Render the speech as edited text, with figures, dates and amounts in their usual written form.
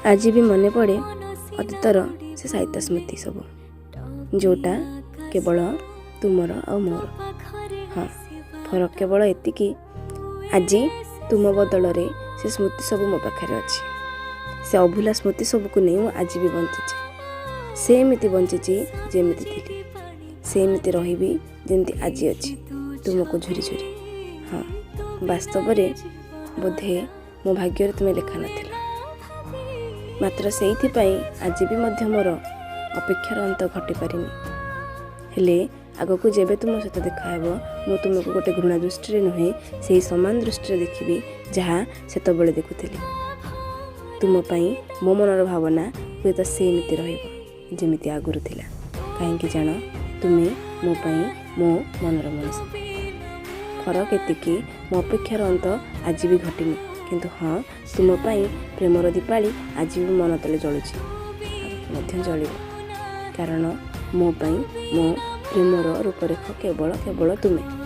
आज भी मन पड़े अतीतर से साहित्य स्मृति सब जोटा केवल तुमर आ मोर। हाँ, फरक केवल एतिकी आज तुम बदल से स्मृति सब मो पाखे अच्छी। से अभूला स्मृति सबको नहीं आज भी बंची सेमती बंची जेमिति थी सेमती रही जमती आज अच्छी तुमको झुरी झुरी। हाँ, वास्तव में बोधे मो भाग्य तुम्हें लेखा नाथिला मात्र से आज भी मध्य मोर अपेक्षार अंत घटी पारिनी। हेले आगक जेबे तुम सहित देखाब मु तुमको गोटे घृणा दृष्टि नुहे से समान दृष्टि देखी जहाँ सेतबले देखुली। तुम पाई मो मनर भावना हुए तो सेमती रमिति आगुरी थिला कहीं जान तुम्हें मो पाई मो मनर मनुष्य। फरक एतिकी मो अपेक्षार अंत आज भी घटिनी किंतु हाँ तुम पाई प्रेमर दीपाली आज भी मन तले जलुची जल कारण मो पाई मो प्रेमर रूपरेख केवल केवल तुम्हें।